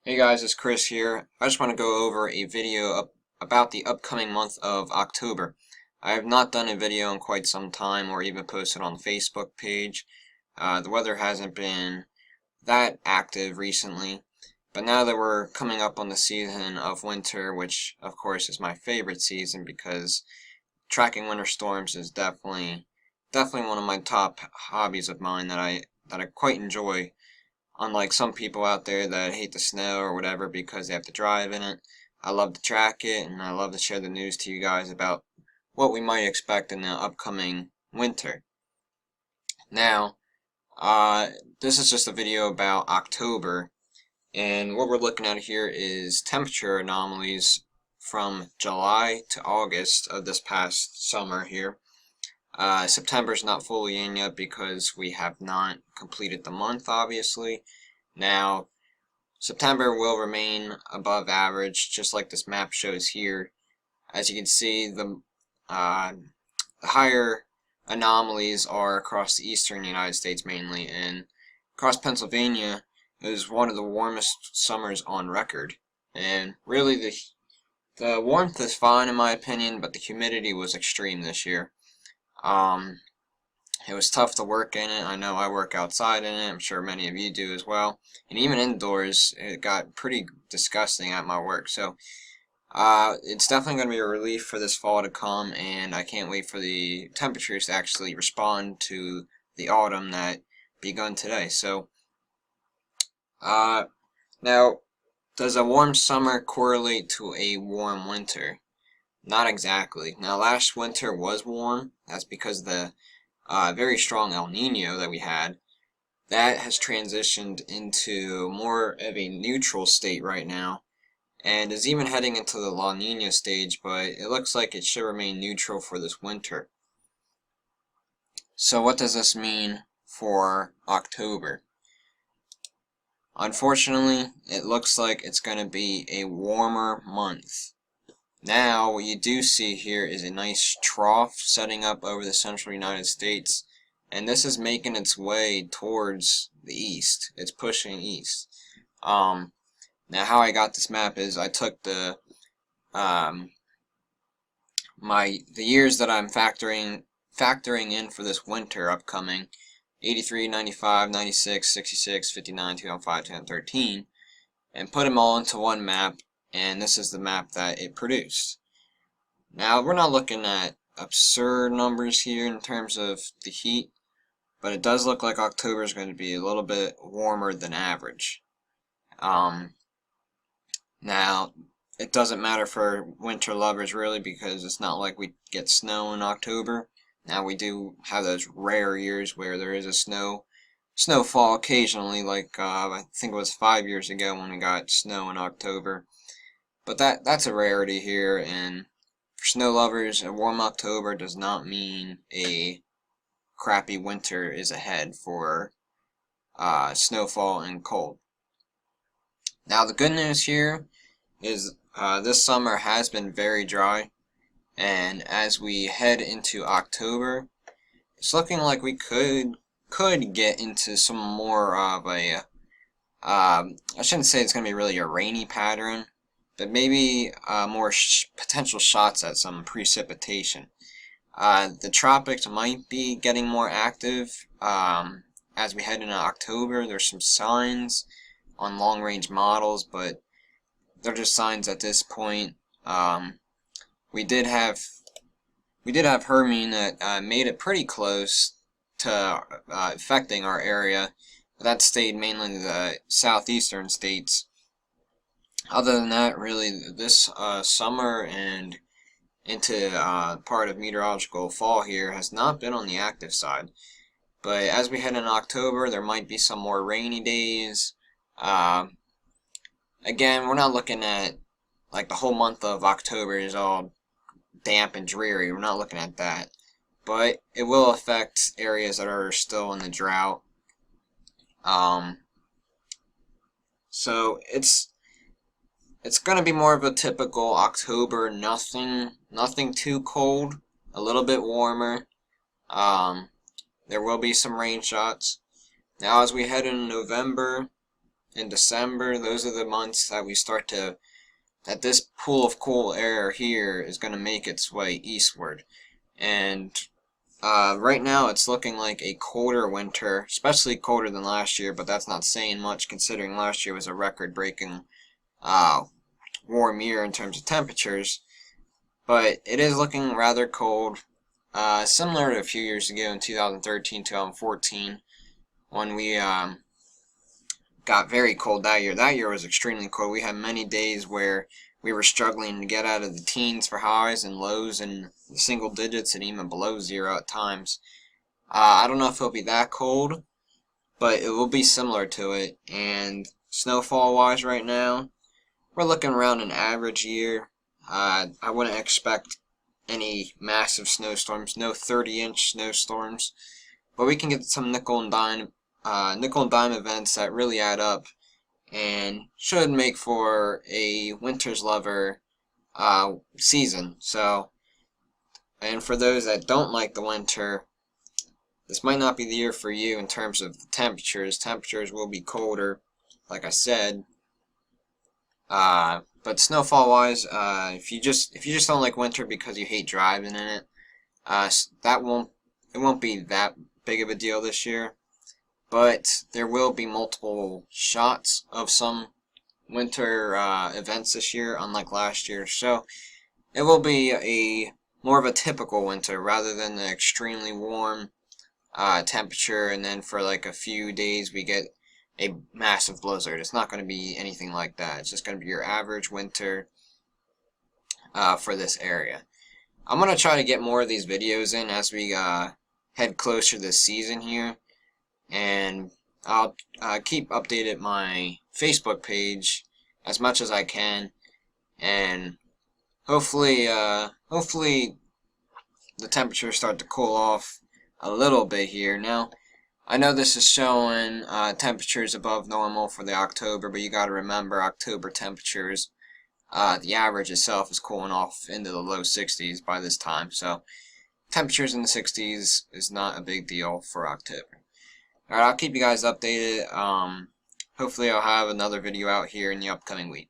Hey guys, it's Chris here. I just want to go over a video about the upcoming month of October. I have not done a video in quite some time or even posted on the Facebook page. The weather hasn't been that active recently, but now that we're coming up on the season of winter, which of course is my favorite season because tracking winter storms is definitely one of my top hobbies of mine that I quite enjoy. Unlike some people out there that hate the snow or whatever because they have to drive in it, I love to track it and I love to share the news to you guys about what we might expect in the upcoming winter. Now, this is just a video about October, and what we're looking at here is temperature anomalies from July to August of this past summer here. September's not fully in yet because we have not completed the month, obviously. Now, September will remain above average, just like this map shows here. As you can see, the higher anomalies are across the eastern United States mainly, and across Pennsylvania is one of the warmest summers on record. And really, the warmth is fine in my opinion, but the humidity was extreme this year. It was tough to work in it. I know I work outside in it. I'm sure many of you do as well. And even indoors, it got pretty disgusting at my work. So, it's definitely going to be a relief for this fall to come, and I can't wait for the temperatures to actually respond to the autumn that begun today. So, now, does a warm summer correlate to a warm winter? Not exactly. Now, last winter was warm. That's because of the very strong El Nino that we had. That has transitioned into more of a neutral state right now, and is even heading into the La Nina stage, but it looks like it should remain neutral for this winter. So what does this mean for October? Unfortunately, it looks like it's going to be a warmer month. Now, what you do see here is a nice trough setting up over the central United States, and this is making its way towards the east. It's pushing east. Now, how I got this map is I took the years that I'm factoring in for this winter upcoming, 83, 95, 96, 66, 59, 2005, 2013, and put them all into one map. And this is the map that it produced. Now, we're not looking at absurd numbers here in terms of the heat, but it does look like October is going to be a little bit warmer than average. Now, it doesn't matter for winter lovers really, because it's not like we get snow in October. Now, we do have those rare years where there is a snowfall occasionally, like I think it was 5 years ago when we got snow in October. But that's a rarity here, and for snow lovers, a warm October does not mean a crappy winter is ahead for snowfall and cold. Now, the good news here is this summer has been very dry, and as we head into October, it's looking like we could get into some more of a I shouldn't say it's going to be really a rainy pattern, but maybe more potential shots at some precipitation. The tropics might be getting more active as we head into October. There's some signs on long-range models, but they're just signs at this point. We did have Hermine that made it pretty close to affecting our area, but that stayed mainly in the southeastern states. Other than that, really, this summer and into part of meteorological fall here has not been on the active side. But as we head in October, there might be some more rainy days. Again, we're not looking at like the whole month of October is all damp and dreary. We're not looking at that. But it will affect areas that are still in the drought. So it's going to be more of a typical October, nothing too cold, a little bit warmer. There will be some rain shots. Now as we head into November, and December, those are the months that we start to, that this pool of cool air here is going to make its way eastward. And right now it's looking like a colder winter, especially colder than last year, but that's not saying much considering last year was a record-breaking warm year in terms of temperatures. But it is looking rather cold, similar to a few years ago in 2013, 2014, when we got very cold that year. That year was extremely cold. We had many days where we were struggling to get out of the teens for highs and lows in the single digits and even below zero at times. I don't know if it'll be that cold, but it will be similar to it. And snowfall wise right now, we're looking around an average year. I wouldn't expect any massive snowstorms, no 30-inch snowstorms, but we can get some nickel and dime events that really add up and should make for a winter's lover season. So, and for those that don't like the winter, this might not be the year for you in terms of the temperatures. Temperatures will be colder, like I said. But snowfall wise, if you just don't like winter because you hate driving in it, it won't be that big of a deal this year. But there will be multiple shots of some winter events this year, unlike last year. So it will be a more of a typical winter rather than the extremely warm temperature, and then for like a few days we get a massive blizzard. It's not going to be anything like that. It's just going to be your average winter for this area. I'm going to try to get more of these videos in as we head closer this season here, and I'll keep updated my Facebook page as much as I can, and hopefully the temperatures start to cool off a little bit here. Now, I know this is showing temperatures above normal for the October, but you got to remember October temperatures, the average itself is cooling off into the low 60s by this time. So temperatures in the 60s is not a big deal for October. Alright, I'll keep you guys updated. Hopefully I'll have another video out here in the upcoming week.